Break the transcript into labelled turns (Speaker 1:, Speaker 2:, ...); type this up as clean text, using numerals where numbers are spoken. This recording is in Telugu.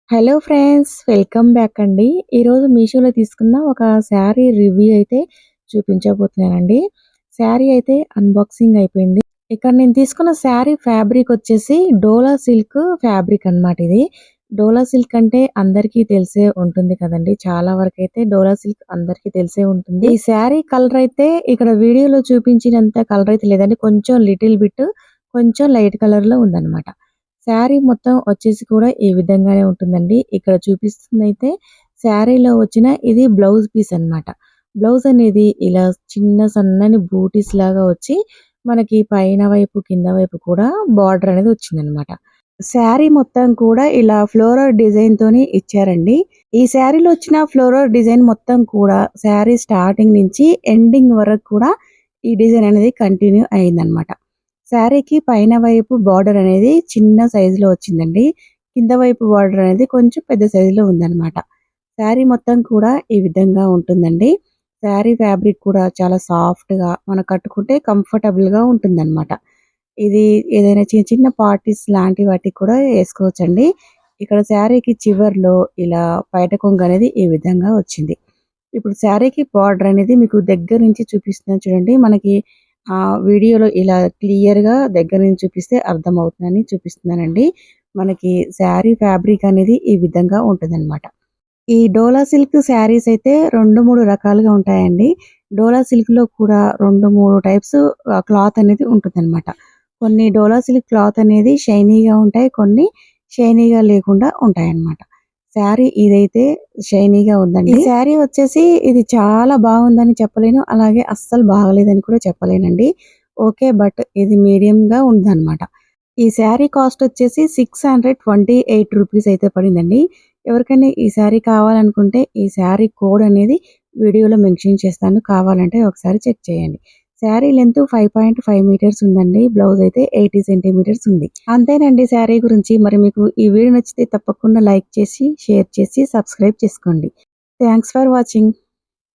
Speaker 1: హలో ఫ్రెండ్స్, వెల్కమ్ బ్యాక్ అండి. ఈరోజు మీషోలో తీసుకున్న ఒక శారీ రివ్యూ అయితే చూపించబోతున్నానండి. శారీ అయితే అన్బాక్సింగ్ అయిపోయింది. ఇక్కడ నేను తీసుకున్న శారీ ఫ్యాబ్రిక్ వచ్చేసి డోలా సిల్క్ ఫ్యాబ్రిక్ అన్నమాట ఇది. డోలా సిల్క్ అంటే అందరికీ తెలిసే ఉంటుంది కదండి. చాలా వరకు అయితే డోలా సిల్క్ అందరికీ తెలిసే ఉంటుంది. ఈ శారీ కలర్ అయితే ఇక్కడ వీడియోలో చూపించినంత కలర్ అయితే లేదండి. కొంచెం లిటిల్ బిట్ కొంచెం లైట్ కలర్ లో ఉందన్నమాట. శారీ మొత్తం వచ్చేసి కూడా ఈ విధంగానే ఉంటుందండి. ఇక్కడ చూపిస్తుందయితే శారీలో వచ్చిన ఇది బ్లౌజ్ పీస్ అన్నమాట. బ్లౌజ్ అనేది ఇలా చిన్న సన్నని బూటీస్ లాగా వచ్చి మనకి పైన వైపు, కింద వైపు కూడా బార్డర్ అనేది వచ్చిందనమాట. శారీ మొత్తం కూడా ఇలా ఫ్లోరల్ డిజైన్ తోని ఇచ్చారండి. ఈ శారీలో వచ్చిన ఫ్లోరల్ డిజైన్ మొత్తం కూడా శారీ స్టార్టింగ్ నుంచి ఎండింగ్ వరకు కూడా ఈ డిజైన్ అనేది కంటిన్యూ అయిందనమాట. శారీకి పైన వైపు బార్డర్ అనేది చిన్న సైజులో వచ్చిందండి. కింద వైపు బార్డర్ అనేది కొంచెం పెద్ద సైజులో ఉందన్నమాట. శారీ మొత్తం కూడా ఈ విధంగా ఉంటుందండి. శారీ ఫ్యాబ్రిక్ కూడా చాలా సాఫ్ట్‌గా మనం కట్టుకుంటే కంఫర్టబుల్‌గా ఉంటుందన్నమాట. ఇది ఏదైనా చిన్న చిన్న పార్టీస్ లాంటి వాటికి కూడా ఏసుకోవచ్చండి. ఇక్కడ శారీకి చివర్లో ఇలా పైట కొంగు అనేది ఈ విధంగా వచ్చింది. ఇప్పుడు శారీకి బార్డర్ అనేది మీకు దగ్గర నుంచి చూపిస్తున్నాను చూడండి. మనకి వీడియోలో ఇలా క్లియర్‌గా దగ్గర నుంచి చూపిస్తే అర్థమవుతుందని చూపిస్తున్నానండి. మనకి శారీ ఫ్యాబ్రిక్ అనేది ఈ విధంగా ఉంటదనమాట. ఈ డోలా సిల్క్ శారీస్ అయితే 2, 3 రకాలుగా ఉంటాయండి. డోలా సిల్క్‌లో కూడా 2, 3 టైప్స్ క్లాత్ అనేది ఉంటుందనమాట. కొన్ని డోలా సిల్క్ క్లాత్ అనేది షైనీగా ఉంటాయి. కొన్ని షైనీగా లేకుండా ఉంటాయన్నమాట. శారీ ఇదైతే షైనీగా ఉందండి. ఈ శారీ వచ్చేసి ఇది చాలా బాగుందని చెప్పలేను. అలాగే అస్సలు బాగలేదని కూడా చెప్పలేనండి. ఓకే. బట్ ఇది మీడియంగా ఉందన్నమాట. ఈ శారీ కాస్ట్ వచ్చేసి 628 రూపీస్ అయితే పడిందండి. ఎవరికైనా ఈ శారీ కావాలనుకుంటే ఈ శారీ కోడ్ అనేది వీడియోలో మెన్షన్ చేస్తాను. కావాలంటే ఒకసారి చెక్ చేయండి. శారీ లెంత్ 5.5 మీటర్స్ ఉందండి. బ్లౌజ్ అయితే 80 సెంటీమీటర్స్ ఉంది. అంతేనండి శారీ గురించి. మరి మీకు ఈ వీడియో నచ్చితే తప్పకుండా లైక్ చేసి, షేర్ చేసి, సబ్స్క్రైబ్ చేసుకోండి. Thanks for watching.